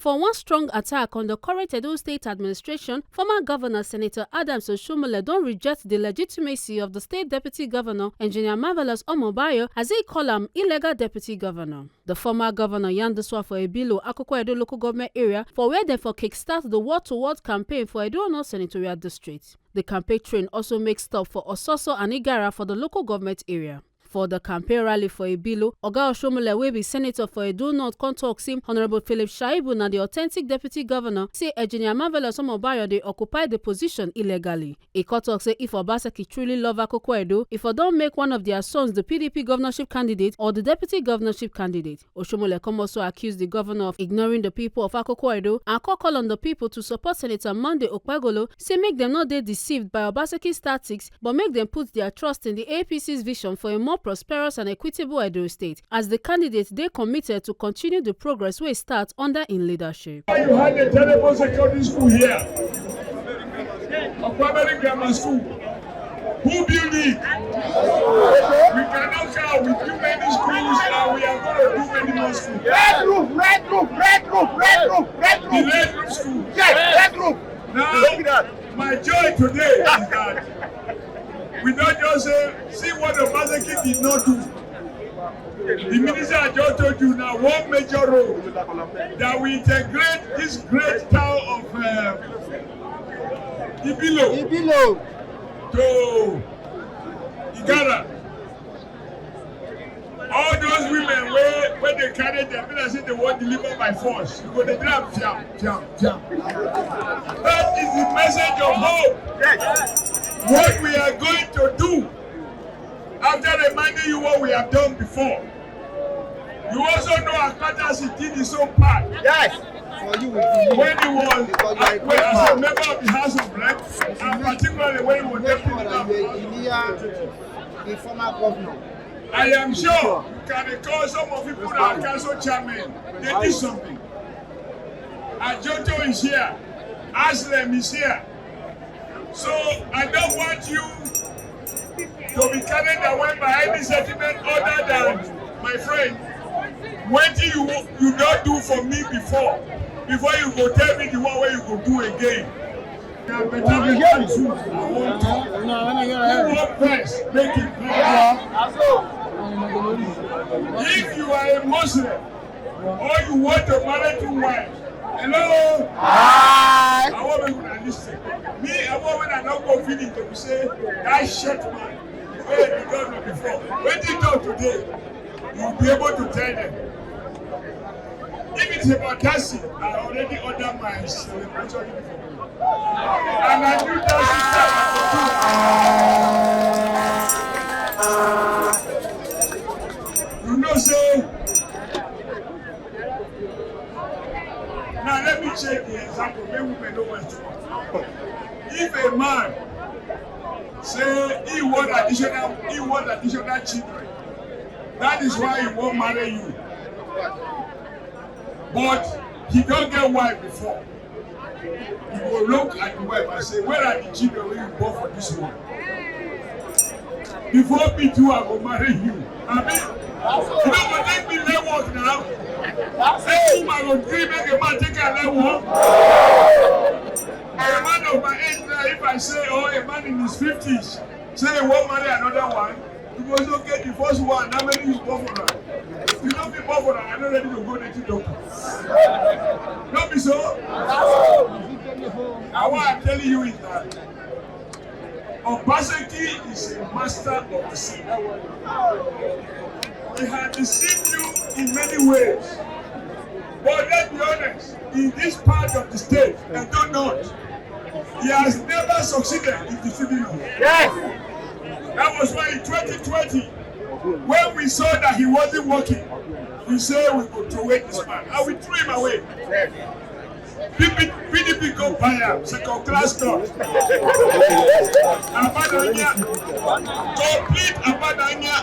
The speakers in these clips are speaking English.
for one strong attack on the current Edo State administration, former Governor Senator Adams Oshiomhole don reject the legitimacy of the State Deputy Governor, Engineer Marvelous Omobayo, as he call am illegal Deputy Governor. The former governor yarned this one for Ebilo, Akoko Edo local government area, for where they for kickstart the word-to-word campaign for Edo North Senatorial District. The campaign train also makes stop for Ososo and Igarra for the local government area. For the campaign rally for Ebilo, Oga Oshiomhole wey be senator for Edo North come talk him Honorable Philip Shaibu na the authentic deputy governor say Engineer Marvelous Omobayo dey occupy the position illegally. He come talk say if Obaseki truly love Akoko Edo, if don't make one of their sons the PDP governorship candidate or the deputy governorship candidate. Oshiomhole come also accuse the governor of ignoring the people of Akoko Edo and call on the people to support Senator Monday Okpagolo, say make them not dey deceived by Obaseki's tactics but make them put their trust in the APC's vision for a more prosperous and equitable Edo State, as the candidates they committed to continue the progress we start under in leadership. You had a terrible secondary school here, a primary grammar school. Who built it? We cannot count with too many schools, and we are going to do many more schools. Red roof. The red roof school. Yes, red roof. Now, my joy today is that we don't just see what Obaseki did not do. The minister I just told you now, one major role that we integrate this great town of Ibilo to Igarra. All those women where they carry them, when I say they won't deliver by force, you go to grab jam. That is the message of hope. Yes. What we are going to do, after reminding you what we have done before. You also know Akpata did his own part. Yes. When he was as a member of the House of Reps, and particularly when he was the former governor. I am sure you can recall some of people that are council chairmen. They did something. Ajoto is here. Aslem is here. So I don't want you to be carried away by any sentiment other than, my friend, what you don't do for me before you go tell me the one way you go do again. Now, better make it true. I want to. You want first, make it first. If you are a Muslim or you want to marry two wives, hello? Hi. I want to listen. Me, I want when I don't go feeling to say, that shit man, where you done it before. When you talk today, you'll be able to tell them. If it's about dancing, I already ordered my celebration uniform. And I knew that you know, say, now let me check the example, maybe we may know where to go. If a man say he want additional children, that is why he won't marry you. But he don't get wife before. He will look at the wife and say, where are the children when you bought for this one? Before me too, I will marry you. I mean, you know what take me let work now? Say, whom I will dream, make a man take a let work. A man of my age now, if I say, oh, a man in his 50s, say he won't marry another one, you must not get the first one, how many you bought for her? You don't be bought for her, I'm not ready to go to the doctor. Don't be so? Now what I'm telling you is that Obaseki is a master of deceit. He has deceived you in many ways. But let's be honest, in this part of the state, Edo North, he has never succeeded in deceiving you. Yes. That was why in 2020, when we saw that he wasn't working, we said we could throw away this man. And we threw him away. PDP go buy him, second class car. Abadanya, complete Abadanya.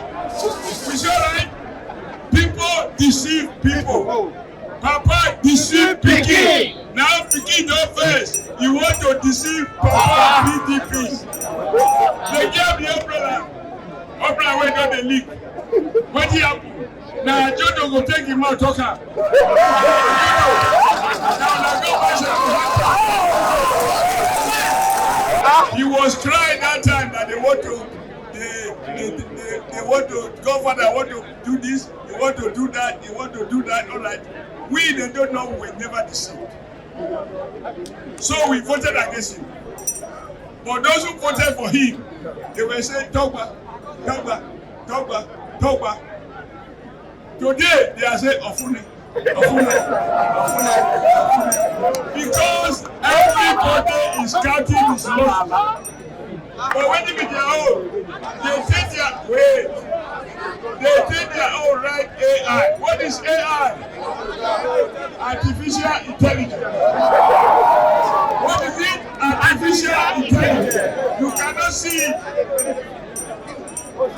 We say, right? People deceive people. Papa deceive Pikin. Now Pikin don't face. You want to deceive Papa PDP. They gave the umbrella. Umbrella went on the leak. What happened? Now Jodo go take him out, talk her. godfather want to do this, you want to do that, you want to do that, all right. We, they don't know, we were never deceived. So we voted against him. But those who voted for him, they were saying, Togba, Togba, Togba, Togba. Today, they are saying, Ofune, Ofune, Ofune. Because everybody is counting his losses. But when they be their own, they take their wait. They take their own right AI. What is AI? Artificial intelligence. What is it? Artificial intelligence. You cannot see it.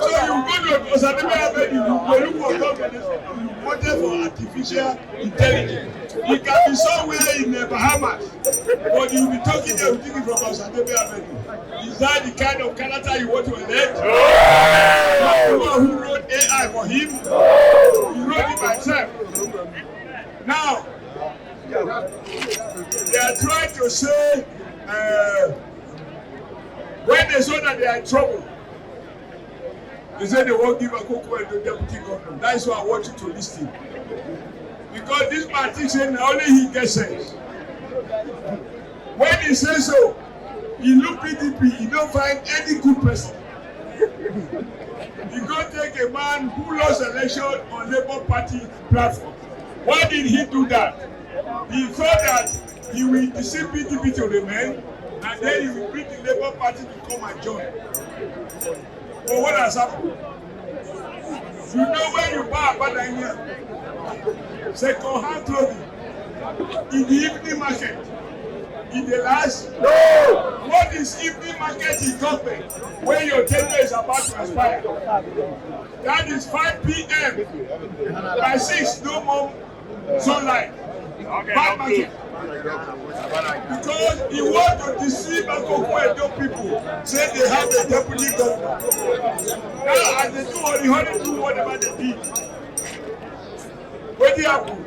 So you go to Osadebe Avenue, you go look for companies, you voted for artificial intelligence. It can be somewhere in the Bahamas, but you will be talking there with from Osadebe Avenue. Is that the kind of character you want to elect? No. Who wrote AI for him? He wrote it by himself. Now, they are trying to say, when they saw that they are in trouble, they said they won't give Akoko Edo Deputy Govunor. That is why I want you to listen. Because this party saying only he gets sense. When he says so, he look PDP, he don't find any good person. He go take a man who lost election on Labour Party platform. Why did he do that? He thought that he will deceive PDP to remain, and then he will bring the Labour Party to come and join. But what has happened? You know when you buy a banana, second-hand clothing, in the evening market, in the last, no. What is evening market in government when your tenure is about to expire? That is 5 p.m. By 6, no more sunlight. Bad market. Because he wants to deceive Akoko Edo people, say they have a deputy governor. Now, as they do what they want to do, whatever they did. What did happen?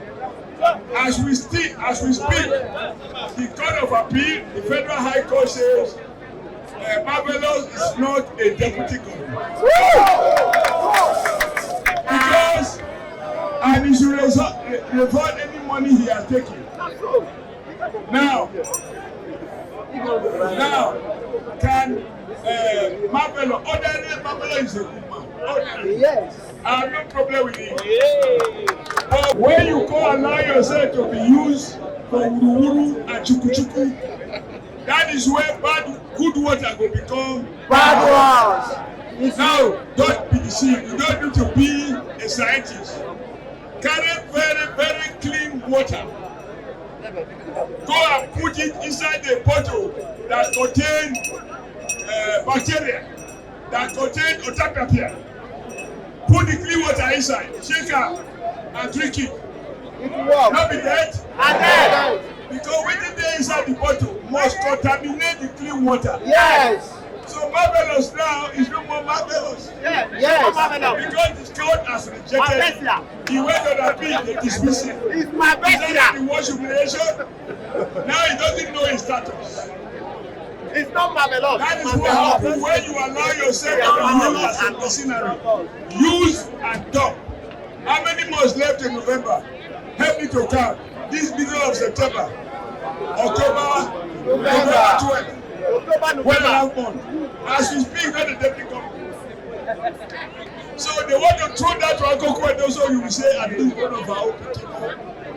As we speak, the Court of Appeal, the Federal High Court says, Marvelous is not a deputy governor. Because, and he should revert any money he has taken. Now, can Marvelous, ordinary Marvelous is a good man. Ordinary. Yes. I have no problem with him. But when you go allow yourself to be used for wuru and chuku, that is where good water will become bad water. Now, don't be deceived. You don't need to be a scientist. Carry very, very clean water. Go and put it inside a bottle that contains bacteria, that contains otapapia. Put the clean water inside, shake her, and drink it. Not be dead. Because waiting there inside the bottle must contaminate the clean water. Yes. So Marvelous now is no more Marvelous. Yes. Because the court has rejected it. He went on appeal, they dismiss him. It's my best. Is that the worst humiliation? Now he doesn't know his status. It's not Marvelous. That is what happens when you allow yourself to be used as a mercenary. Use and dump. How many months left in November? Help me to count. This beginning of September, October, November 12. As we speak, not the deputy governor. So they want to throw that to Akoko Edo, so you will say, at least one of our own people.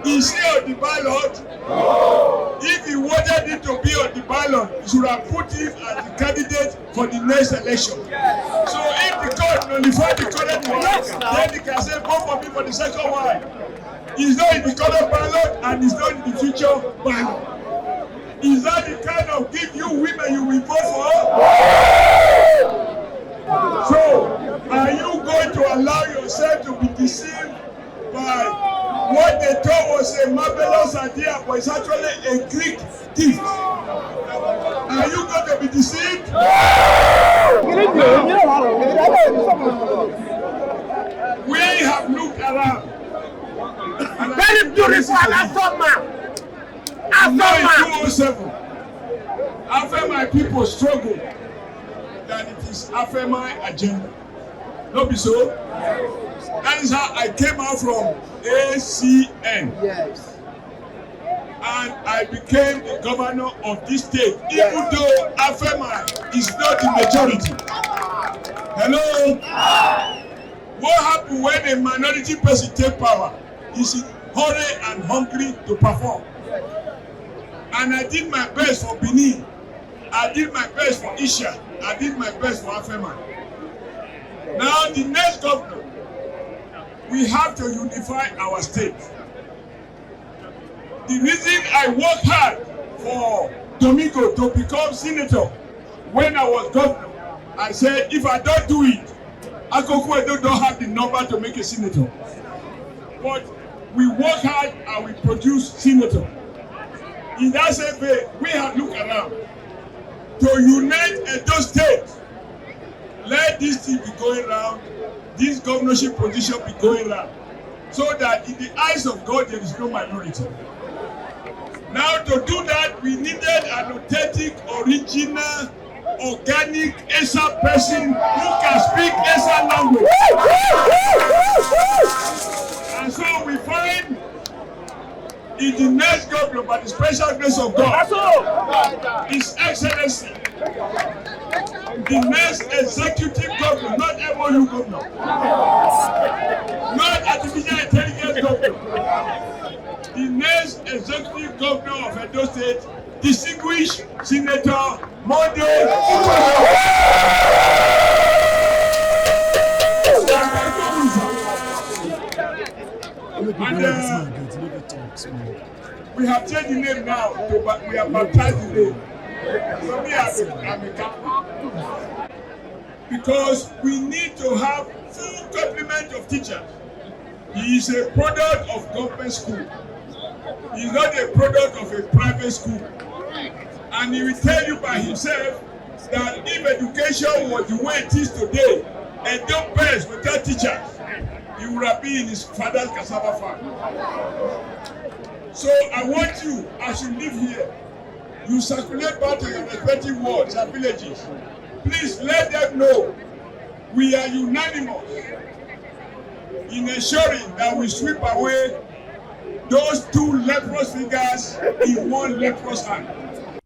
Is he on the ballot? No. If he wanted him to be on the ballot, he should have put him as the candidate for the next election. So if the court nullified the current one, then he can say, vote for me for the second one. He's not in the current ballot and he's not in the future ballot. Is that the kind of gift you women you will vote for? So, are you going to allow yourself to be deceived by what they thought was a marvelous idea, but it's actually a Greek gift? Are you going to be deceived? We have looked around. Very beautiful, Now in 2007, after my people struggle, that it is after my agenda. No be so? That is how I came out from ACN. Yes. And I became the governor of this state, even though Afema is not the majority. Hello? What happens when a minority person take power? Is in hurry and hungry to perform. And I did my best for Benin. I did my best for Isha. I did my best for Afema. Now the next governor, we have to unify our state. The reason I worked hard for Domingo to become senator when I was governor, I said if I don't do it, Akoko Edo don't have the number to make a senator. But we work hard and we produce senator. In that same way, we have looked around to unite Edo State. Let this thing be going round, this governorship position be going round, so that in the eyes of God there is no minority. Now to do that, we needed an authentic, original, organic Esa person who can speak Esa language. And so we find in the next governor, by the special grace of God, His Excellency, the next executive governor, not MOU governor, not artificial intelligence governor, the next executive governor of Edo State, distinguished Senator Monday. And we have changed the name now, we have baptized the name. So me, I'm a Catholic. Because we need to have full complement of teachers. He is a product of government school. He is not a product of a private school. And he will tell you by himself that if education was the way it is today, and don't pass without teachers, he would have been in his father's cassava farm. So I want you, as you live here, you circulate back to your respective wards and villages. Please let them know we are unanimous in ensuring that we sweep away those two leprous fingers in one leprous hand.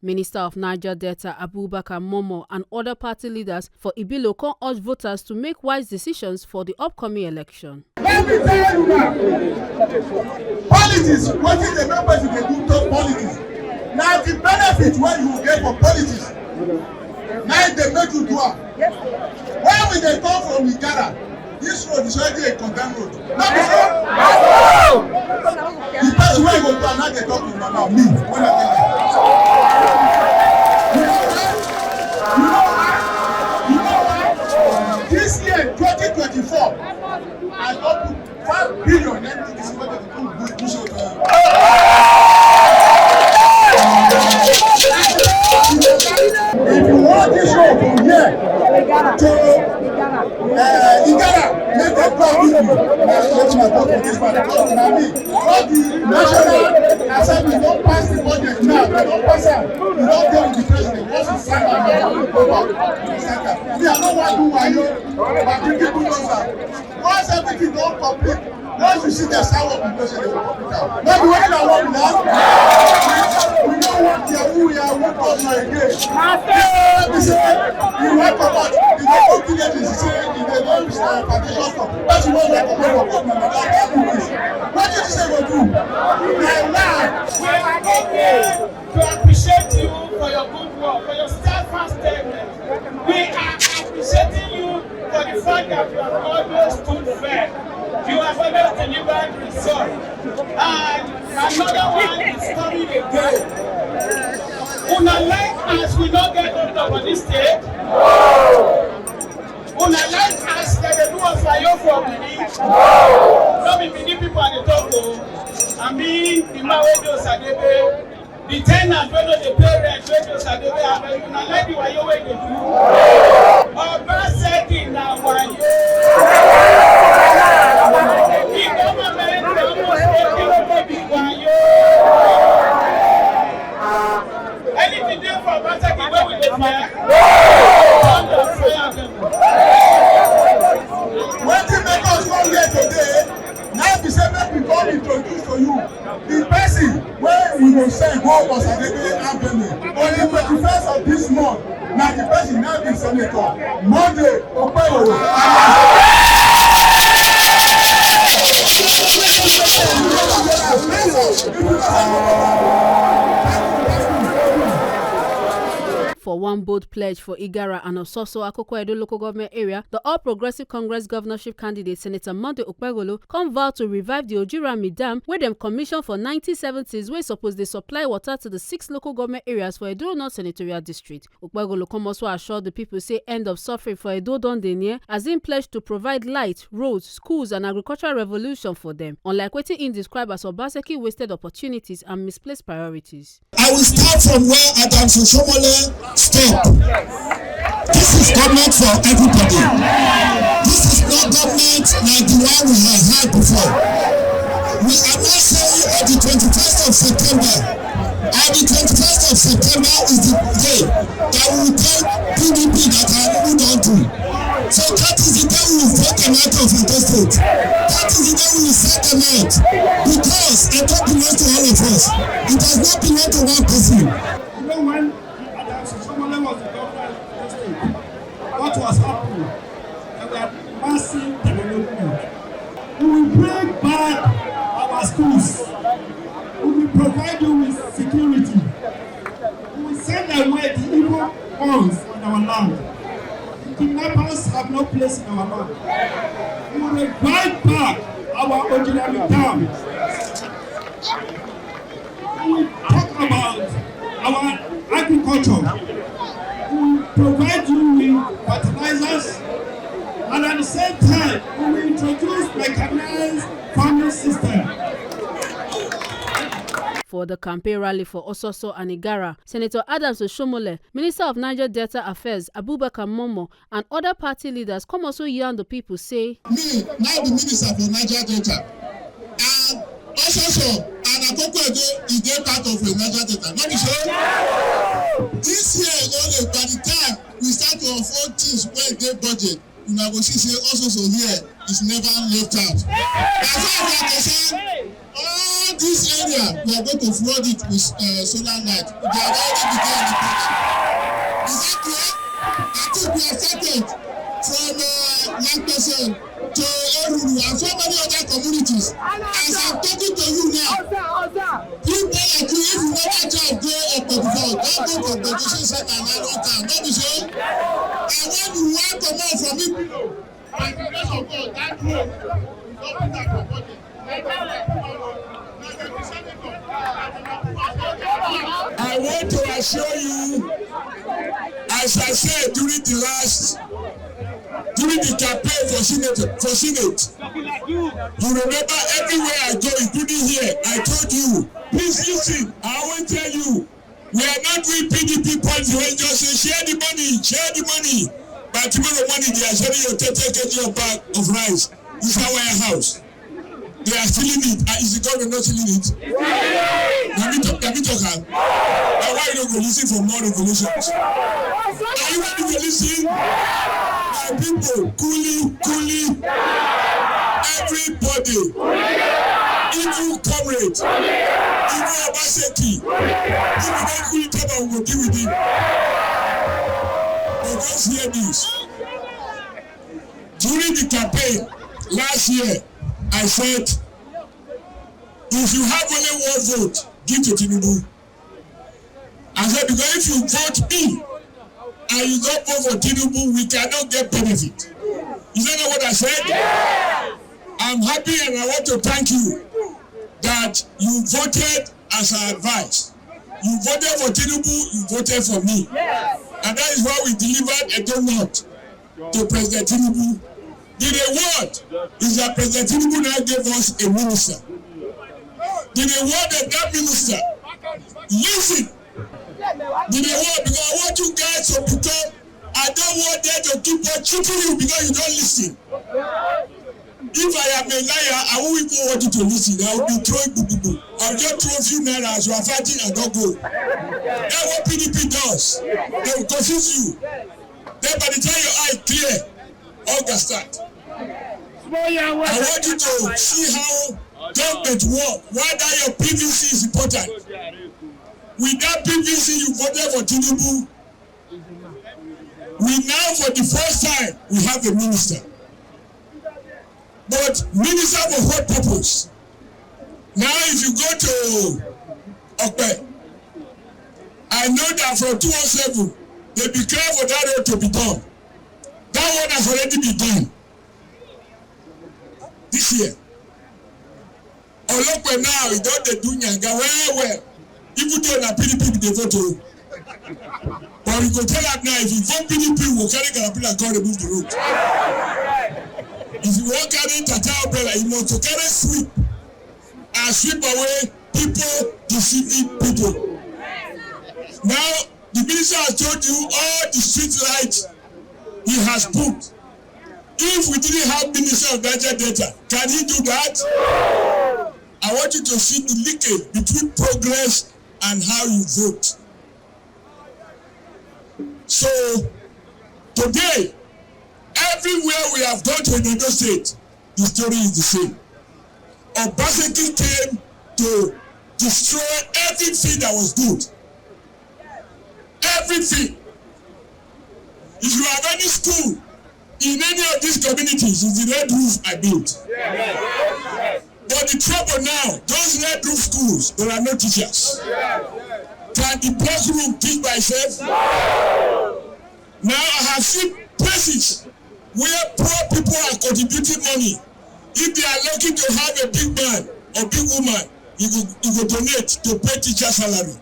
Minister of Niger Delta Abubakar Momo and other party leaders for Ibiloko urged voters to make wise decisions for the upcoming election. Let me tell you now, politics, what is the members of the group of politics? Now the benefit when you get for politics, now they make you do it. When we they come from Igarra, this road is already a condemned road. Not before. The person where go to now they talk to now me when I get there. You know why? This year 2024, I got 5 billion empty this is what they do push out. If you want this road from here to Igarra, make them talk with you. Let me talk for this part. All the National Assembly don't pass the budget now. They don't pass it. You don't deal with the president. Once you sign it, you go back. Me, I don't want to do wayo, but the people know that. Once everything don't complete, once you see the sound of the president, they will complete out. Not the way that work now. We don't want Yahoo, Yahoo, governor again. We say, you want to watch, you don't go to the say, in the long foundation stuff. That's what we recommend for government. What did you say we do? Now, we are here to appreciate you for your good work, for your steadfast statement. We are appreciating you for the fact that you have always stood fair. You have always delivered results. And another one is coming again. Una like as we don't get out of this state. Una like as that they do us fire for Benin. No be Benin people at the top. I mean, the Mawedo Sadebe, the tenants wey no dey pay rent, wey no Sadebe, and una like the wayo wey dey do. Oba Seki na wayo. The government almost taking over the wayo. Anything there for Oba Seki wey we dey fire? Thunder fire them. will say go Osadebe Avenue. On the 21st of this month, now the person now be Senator Monday Omobayo. For one bold pledge for Igarra and Ososo Akoko Edo local government area, the All Progressive Congress governorship candidate Senator Monday Omobayo come vow to revive the Ojirami Dam wey dem commission for 1970s wey suppose dey supply water to the 6 local government areas for Edo North senatorial district. Omobayo come also assure the people say end of suffering for Edo don dey near, as im pledge to provide light, roads, schools and agricultural revolution for them, unlike wetin im describe as Obaseki wasted opportunities and misplaced priorities. I will start from where Oshiomhole stop. This is government for everybody. This is not government like the one we have had before. We are not saying on the 21st of September. On the 21st of September is the day that we will tell PDP that I moved on to. So that is the day we will vote them out of the state. That is the day we will set them out. Because it don't belong to all of us. It does not belong to one person. You know when Oshiomhole was the governor of the state, what was happening? There were massive development. We will bring back our schools. We will provide you with security. We will send away the evil ones in our land. The kidnappers have no place in our land. We will revive back our Ojirami Dam. We will talk about our agriculture. We will provide you with fertilizers, and at the same time, we will introduce mechanized farming system. For the campaign rally for Ososo and Igarra, Senator Oshiomhole, Minister of Niger Delta Affairs Abubakar Momo, and other party leaders come also yarn the people say, Me, now the Minister for Niger Delta, and Ososo and Akoko Edo is they part of the Niger Delta. Not be sure. This year only, by the time we start to unfold things when they budget, you know, we see Ososo here is never left out. As far as I'm concerned, all this area we are going to flood it with solar light. They are already beginning the patch. Is that clear? I think we have started from Lankpesen to Eruru and so many other communities. As I'm talking to you now, people like you, if you never drive go up to before, don't go to production center and Iron Town. Don't be sure. And when you want to know from me, by the grace of God, that road is not put out for budget. I want to assure you, as I said during the campaign for Senate, you remember everywhere I go, including here, I told you, please listen, I want to tell you, we are not doing PDP policy when just say share the money. But tomorrow morning they are sharing your 30 kg of bag of rice inside warehouse. They are stealing it. Is the government not stealing it? Let me talk. Now why you don't go listen for more regulations? Are you ready to listen? My people, coolly, everybody, even comrade, even Obaseki, if you don't coolly come and we'll deal with him. But just hear this. During the campaign last year, I said, if you have only one vote, give to Tinubu. I said, because if you vote me and you don't vote for Tinubu, we cannot get benefit. Is that not what I said? Yes! I'm happy and I want to thank you that you voted as I advised. You voted for Tinubu, you voted for me. Yes! And that is why we delivered Edo North to President Tinubu. The reward is that President Tinubu now gave us a minister. The reward of that minister, listen. The reward, because I want you guys to become, I don't want them to keep on cheating you because you don't listen. If I am a liar, I won't even want you to listen. I will be throwing boo. I'll just throw a few naira as you are fighting and don't go. That's what PDP does. They will confuse you. Then by the time your eye clear, August start. I want you to see how government work. Why that your PVC is important. with that PVC you voted for Tinubu, we now for the first time we have a minister. But minister for what purpose? Now if you go to Okpe, I know that from 2007 they declare for that road to be done. That one has already been done this year. Olokwe now he don dey do nyanga well. Even though na PDP dey vote o. But we go tell am now if you vote PDP we go carry Garapila come remove the road. If you wan carry Tata umbrella you must to carry sweep and sweep away people deceiving people. Now the minister has told you all the street lights he has put. If we didn't have minister of Niger Delta, can he do that? I want you to see the linkage between progress and how you vote. So today, everywhere we have gone to Edo State, the story is the same. Obaseki came to destroy everything that was good. Everything. If you have any school in any of these communities, it's the red roof I built. But the trouble now, those red roof schools, there are no teachers. Can the block room teach by itself? Now I have seen places where poor people are contributing money. If they are lucky to have a big man or big woman, you go donate to pay teacher salary.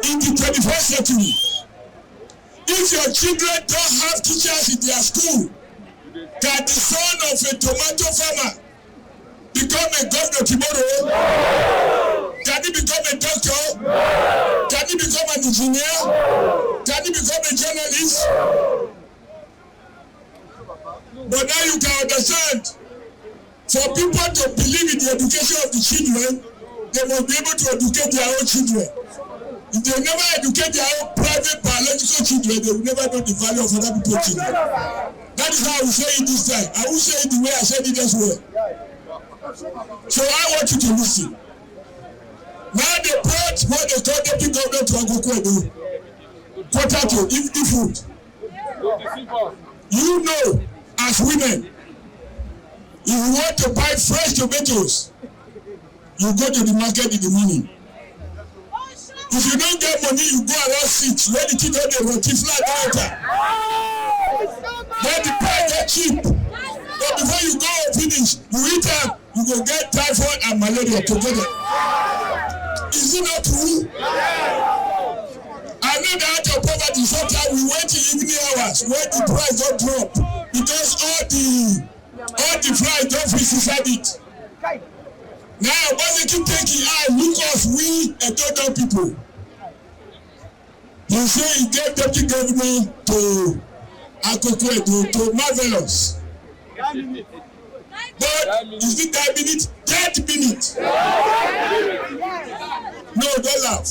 In the 21st century, if your children don't have teachers in their school, can the son of a tomato farmer become a governor tomorrow? Can he become a doctor? Can he become an engineer? Can he become a journalist? But now you can understand, for people to believe in the education of the children, they must be able to educate their own children. If they never educate their own private biological children, they will never know the value of other people's children. That is how I will say it this time. I will say it the way I said it as well. So I want you to listen. Now they brought what they call Deputy Govunor to Akoko Edo. Potato, if food. You know, as women, if you want to buy fresh tomatoes, you go to the market in the morning. If you don't get money, you go around 6. When the kid on the roti flat water. Then the price get cheap. But before you go and finish, you eat them, you go get typhoid and malaria together. Is it not true? I know that out of poverty, sometimes we wait till evening hours when the price don't drop because all the flies don't fit inside it. Now, when they keep taking eye, look us, we Edo people. He say he gave Deputy Govunor to Akoko Edo to marvelous. But is it 10 minutes? 30 minutes. No, don't laugh.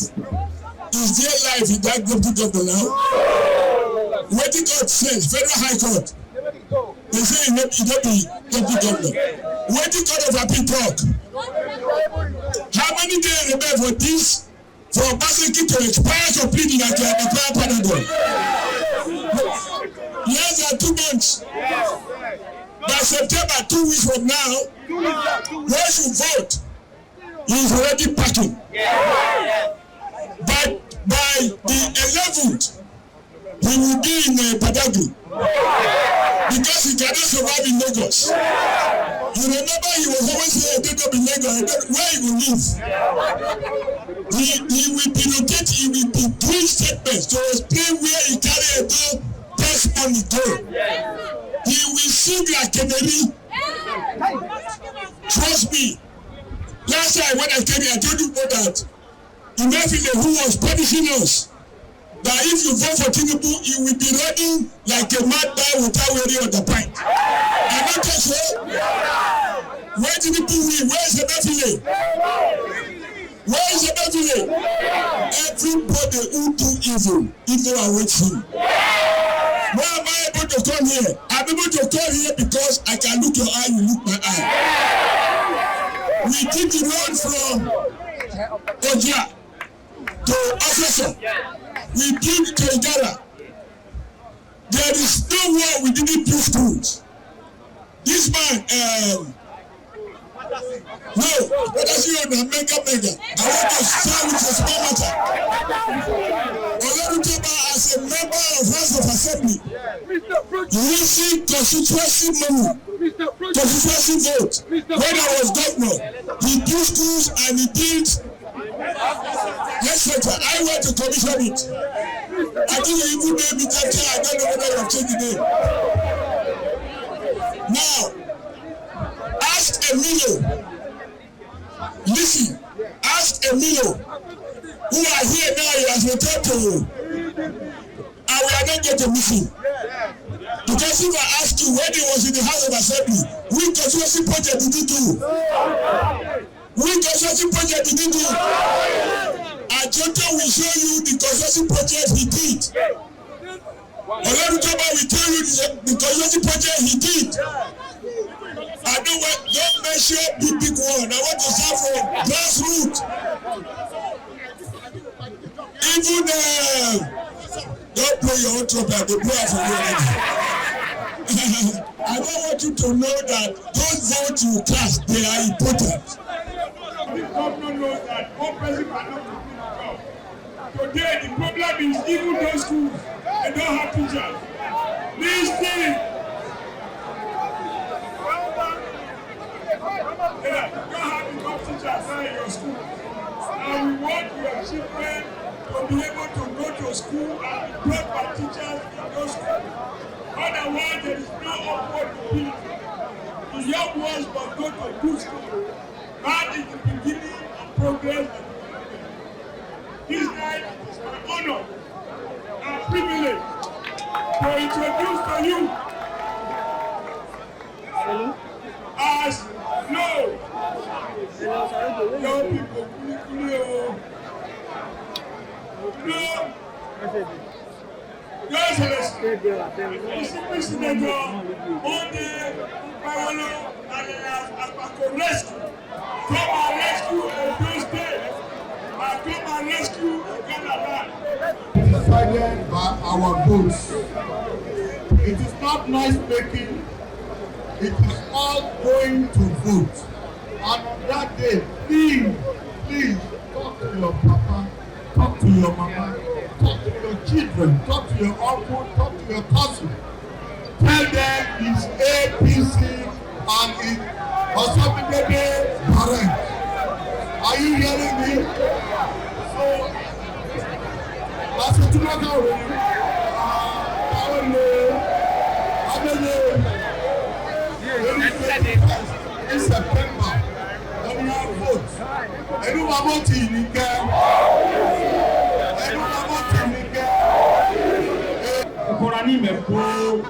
Is there life in that Deputy Govunor now? What the court says, Federal High Court. They say he don't be Deputy Govunor. What the court of appeal talk? How many days remain for this? For Obaseki to expire completely like an expire Panadol? Less than 2 months. By September, 2 weeks from now, once you vote, he is already packing. But by the 11th, he will be in Badagry because he cannot survive in Lagos. You remember he was always saying Edo be Lagos, where he will live. He will be located, he will be doing statements to explain where he carry Edo best money go. He will sing like Keneri. Trust me. Last time when I came here, I told you about that. Imagine who was punishing us. That if you vote for Tinubu, you will be running like a madman without wearing on the pint. I'm not sure. Where Tinubu win? Where is the Befile? Where is the Befile? Everybody who do evil awaits him. Why am I able to come here? I'm able to come here because I can look your eye, you look my eye. We did the road from Ojia to Ososo. We built to Igarra. There is no war we didn't build schools. This man, no, what does he own? Mega. I want to start with a small matter. Olarutoba, as a member of House of Assembly, using constituency money, constituency vote, when I was governor, he built schools and he built etc. I went to commission it. I think you even name it after I don't know whether you have changed the name. Now, ask Emilio. Listen, ask Emilio, who are here now, he has returned to you. And we are not going to miss him. Because if I ask you when he was in the House of Assembly, which constituency project did he do? Which constituency project did he do? Akoko will show you the constituency project he did. Olarutoba will tell you the constituency project he did. I don't mention big one. I want to start from grassroots. Even don't play your own trumpet, they play for you. I don't want you to know that those votes you cast, they are important. The governor knows that one person cannot complete the job. Today, the problem is even those schools, they don't have teachers. This thing, you don't have enough teachers in your school. And we want your children to be able to go to school and be taught by teachers in those schools. Otherwise, there is no upward mobility. The young ones must go to good school. That is the beginning of progress. This night is my honor and privilege to introduce to you as young people, Your Excellency, Discipline Senator Omobayo and Akoko rescue. Come and rescue Edo State and come and rescue Igarra. Decided by our votes. It is not noise making. It is all going to vote. And on that day, please talk to your papa, talk to your mama, talk to your children, talk to your uncle, talk to your cousin. Tell them it's APC and it's Oshiomhole parent. Are you hearing me? So, that's what you know. In September, when we have votes, everyone voting in Igarra. Korani me ko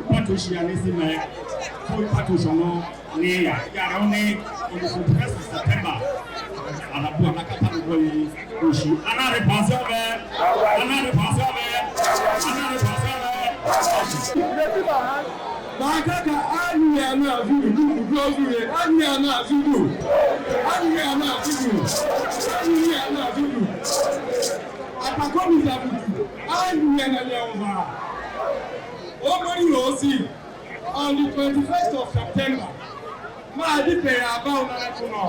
patoshi anesi me ko patoshono ni Igarra oni on the 1st of September. Alabu anakata ngoi oshi. Ana repense Bakaka anya na azudu glozure anya na azudu Akoko Edo anya na leova Omori Osi on the 21st of September ma di pe aba una kuno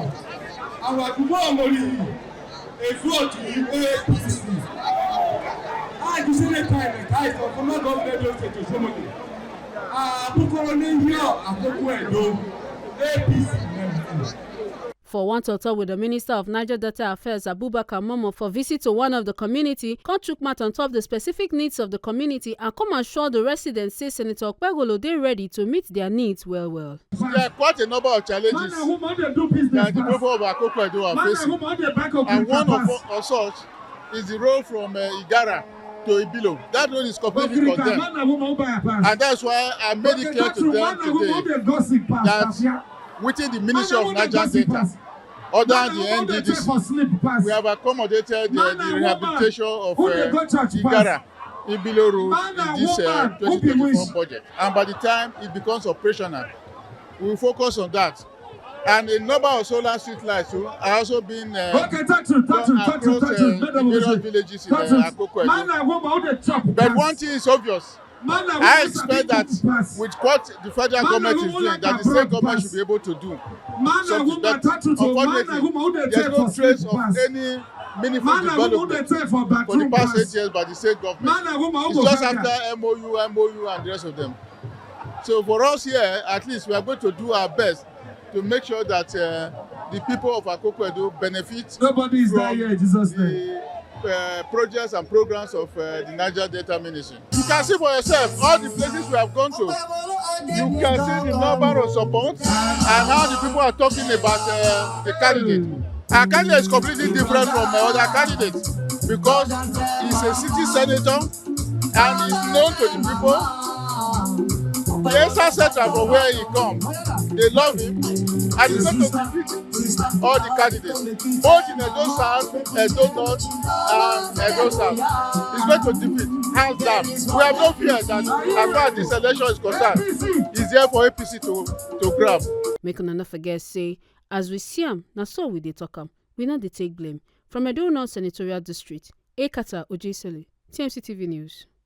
awa kubo omori efuoti APC I just see the time guys for former governor Edo State Oshiomhole Akoko Edo APC. For one to talk with the Minister of Niger Delta Affairs, Abubakar Momo, for visit to one of the community, come chook mouth on top the specific needs of the community and come assure the residents say Senator Okpegolo they ready to meet their needs well. There are quite a number of challenges that the people of Akoko Edo are facing, and one of such is the road from Igarra to Ibilo. That road is completely condemned, and that's why I made it clear to them today that within the Ministry of Niger Delta, other than the NDDC, we have accommodated the rehabilitation of Igarra Ibilo Road in this 2024 budget. And by the time it becomes operational, we will focus on that. And a number of solar street lights too are also being touch you. various villages in Akoko Edo. But one thing is obvious. I expect that with what the federal government is doing, that the state government should be able to do something. But unfortunately, there's no trace of any meaningful development for the past 8 years by the state government. It's just after MOU, and the rest of them. So for us here, at least, we are going to do our best to make sure that the people of Akoko Edo benefit from the projects and programs of the Niger Delta Ministry. You can see for yourself all the places we have gone to. You can see the number of support and how the people are talking about the candidate. Our candidate is completely different from other candidates because he's a city senator and he's known to the people. The Esa Central from where he comes, they love him, and he's going to defeat all the candidates, both in Edo South, Edo North, and Edo South. He's going to defeat, hands down. We have no fear that as far as this election is concerned, he's here for APC to grab. Make una not forget, say, as we see him, na so we dey talk am. We not dey take blame. From Edo North Senatorial District, Ekata Ojisele, TMC TV News.